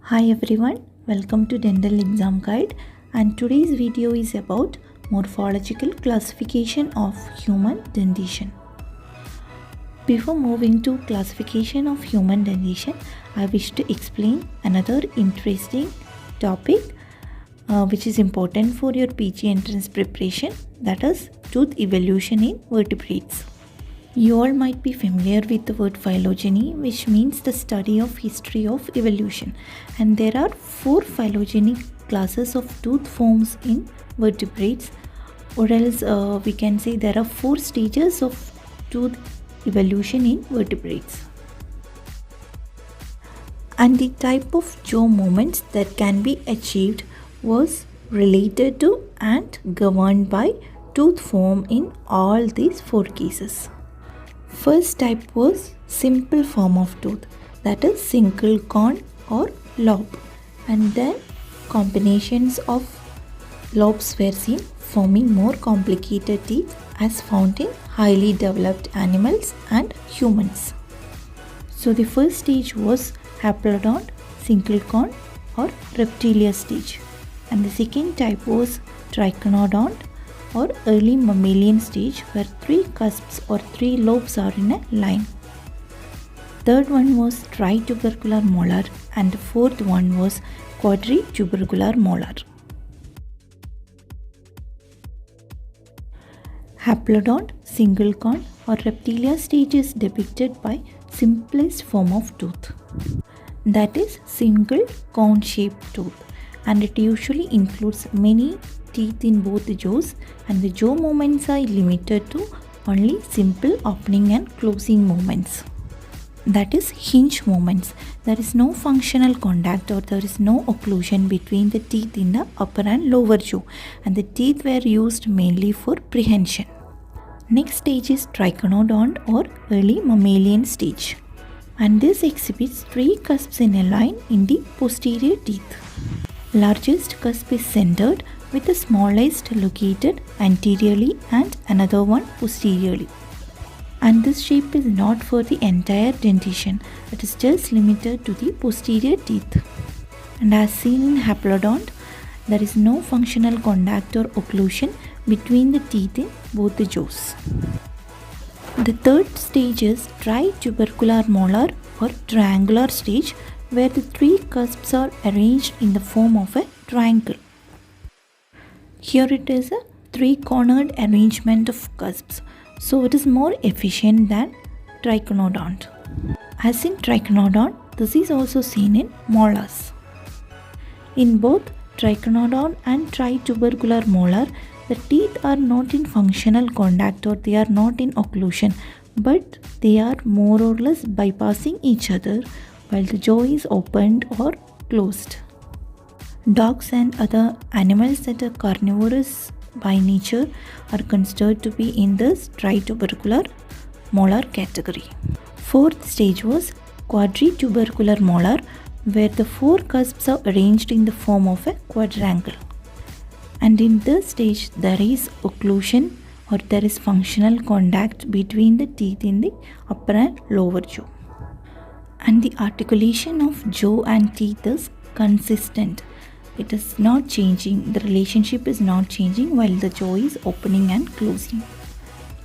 Hi everyone, welcome to Dental Exam Guide, and today's video is about morphological classification of human dentition. Before moving to classification of human dentition, I wish to explain another interesting topic which is important for your PG entrance preparation, that is tooth evolution in vertebrates. You all might be familiar with the word phylogeny, which means the study of history of evolution, and there are 4 phylogeny classes of tooth forms in vertebrates, or else we can say there are 4 stages of tooth evolution in vertebrates. And the type of jaw movements that can be achieved was related to and governed by tooth form in all these 4 cases. First type was simple form of tooth, that is single cone or lobe, and then combinations of lobes were seen forming more complicated teeth as found in highly developed animals and humans. So the first stage was haplodont, single cone or Reptilia stage, and the second type was TRICONODONT or early mammalian stage, where 3 cusps or 3 lobes are in a line. Third one was TRITUBERCULAR molar, and the fourth one was QUADRITUBERCULAR molar. Haplodont, single cone or Reptilia stage is depicted by simplest form of tooth, that is single cone shaped tooth, and it usually includes many teeth in both the jaws, and the jaw movements are limited to only simple opening and closing movements, that is hinge movements. There is no functional contact or there is no occlusion between the teeth in the upper and lower jaw, and the teeth were used mainly for prehension. Next stage is TRICONODONT or early mammalian stage, and this exhibits 3 cusps in a line in the posterior teeth. Largest cusp is centered with the smallest located anteriorly and another one posteriorly. And this shape is not for the entire dentition, it is just limited to the posterior teeth. And as seen in haplodont, there is no functional contact or occlusion between the teeth in both the jaws. The third stage is TRITUBERCULAR molar or triangular stage, where the 3 cusps are arranged in the form of a triangle. Here it is a 3-cornered arrangement of cusps, so it is more efficient than TRICONODONT. As in TRICONODONT, this is also seen in molars. In both TRICONODONT and TRITUBERCULAR molar, the teeth are not in functional contact or they are not in occlusion, but they are more or less bypassing each other while the jaw is opened or closed. Dogs and other animals that are carnivorous by nature are considered to be in this TRITUBERCULAR molar category. Fourth stage was QUADRITUBERCULAR molar, where the 4 cusps are arranged in the form of a quadrangle. And in this stage there is occlusion or there is functional contact between the teeth in the upper and lower jaw. And the articulation of jaw and teeth is consistent. It is not changing, the relationship is not changing while the jaw is opening and closing.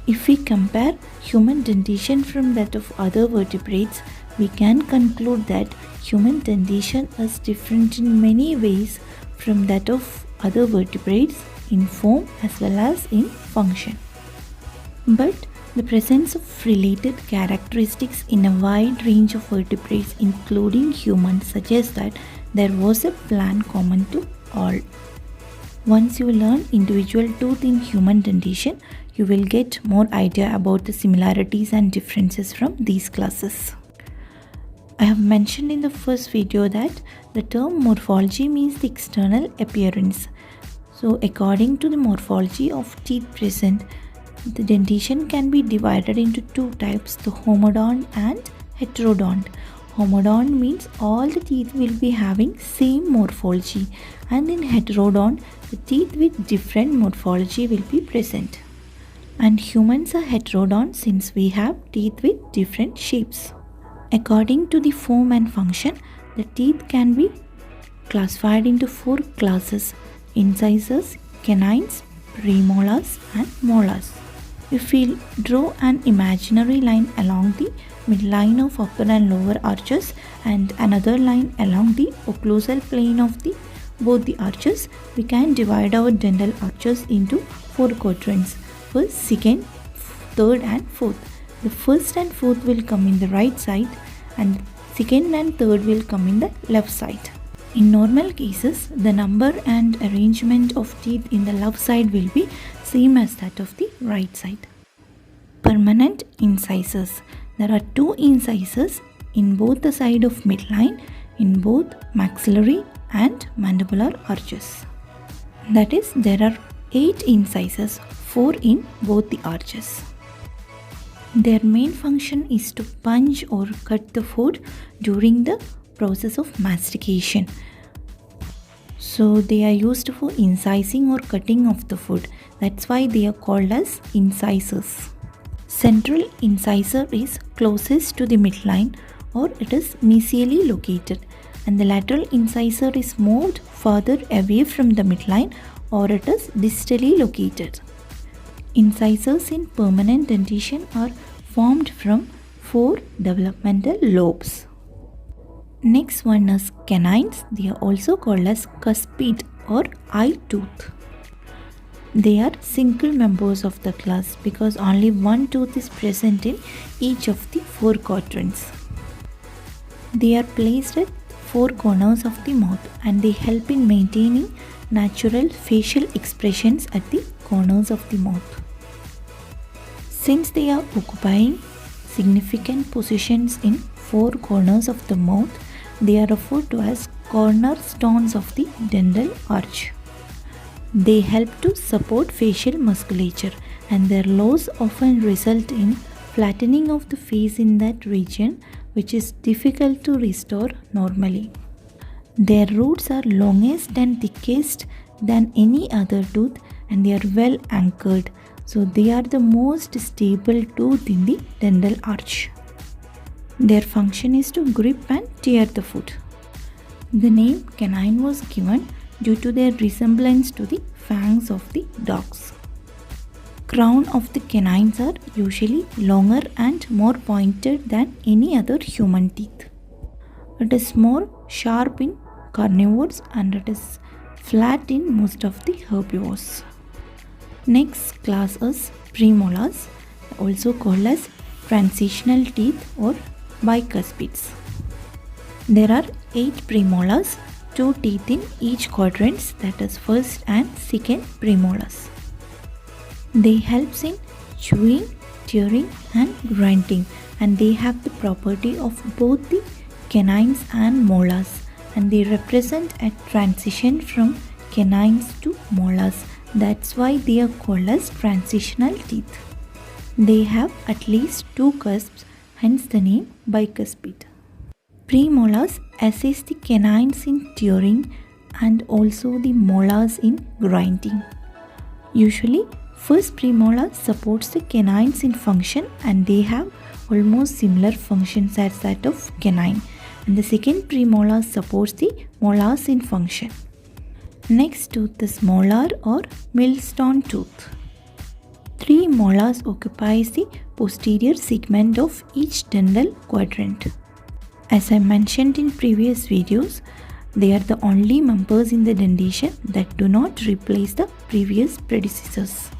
If we compare human dentition from that of other vertebrates, we can conclude that human dentition is different in many ways from that of other vertebrates in form as well as in function. But the presence of related characteristics in a wide range of vertebrates, including humans, suggests that there was a plan common to all. Once you learn individual tooth in human dentition, you will get more idea about the similarities and differences from these classes. I have mentioned in the first video that the term morphology means the external appearance. So according to the morphology of teeth present, the dentition can be divided into 2 types, the homodont and heterodont. Homodont means all the teeth will be having same morphology, and in heterodont, the teeth with different morphology will be present. And humans are heterodont since we have teeth with different shapes. According to the form and function, the teeth can be classified into 4 classes: incisors, canines, premolars and molars. If we draw an imaginary line along the midline of upper and lower arches and another line along the occlusal plane of both the arches, we can divide our dental arches into 4 quadrants: first, second, third and fourth. The first and fourth will come in the right side and second and third will come in the left side. In normal cases, the number and arrangement of teeth in the left side will be same as that of the right side. Permanent incisors. There are 2 incisors in both the side of midline in both maxillary and mandibular arches. That is, there are 8 incisors, 4 in both the arches. Their main function is to punch or cut the food during the process of mastication. So they are used for incising or cutting of the food. That's why they are called as incisors. Central incisor is closest to the midline, or it is mesially located, and the lateral incisor is moved further away from the midline, or it is distally located. Incisors in permanent dentition are formed from 4 developmental lobes. Next one is canines. They are also called as cuspid or eye tooth. They are single members of the class because only one tooth is present in each of the 4 quadrants. They are placed at 4 corners of the mouth and they help in maintaining natural facial expressions at the corners of the mouth. Since they are occupying significant positions in 4 corners of the mouth, they are referred to as cornerstones of the dental arch. They help to support facial musculature, and their loss often result in flattening of the face in that region, which is difficult to restore normally. Their roots are longest and thickest than any other tooth, and they are well anchored. So they are the most stable tooth in the dental arch. Their function is to grip and tear the food. The name canine was given due to their resemblance to the fangs of the dogs. Crown of the canines are usually longer and more pointed than any other human teeth. It is more sharp in carnivores and it is flat in most of the herbivores. Next class is premolars, also called as transitional teeth or bicuspids. There are 8 premolars, 2 teeth in each quadrants, that is first and second premolars. They help in chewing, tearing and grinding, and they have the property of both the canines and molars, and they represent a transition from canines to molars. That's why they are called as transitional teeth. They have at least 2 cusps, hence the name bicuspid. Premolars assist the canines in tearing and also the molars in grinding. Usually, first premolar supports the canines in function and they have almost similar functions as that of canine. And the second premolar supports the molars in function. Next tooth is molar or millstone tooth. 3 molars occupies the posterior segment of each dental quadrant. As I mentioned in previous videos, they are the only members in the dentition that do not replace the previous predecessors.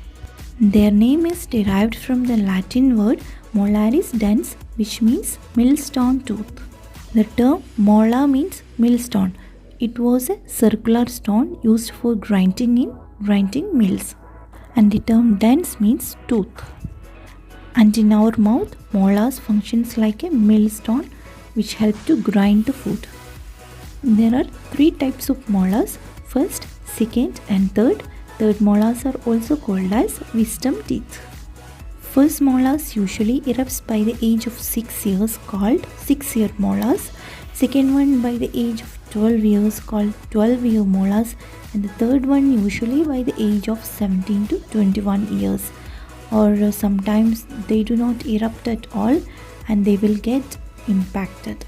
Their name is derived from the Latin word molaris dens, which means millstone tooth. The term molar means millstone. It was a circular stone used for grinding in grinding mills. And the term dens means tooth. And in our mouth, molars functions like a millstone which help to grind the food. There are 3 types of molars, first, second and third. Third molars are also called as wisdom teeth. First molars usually erupts by the age of 6 years called 6-year molars. Second one by the age of 12 years called 12-year molars, and the third one usually by the age of 17 to 21 years, or sometimes they do not erupt at all and they will get impacted.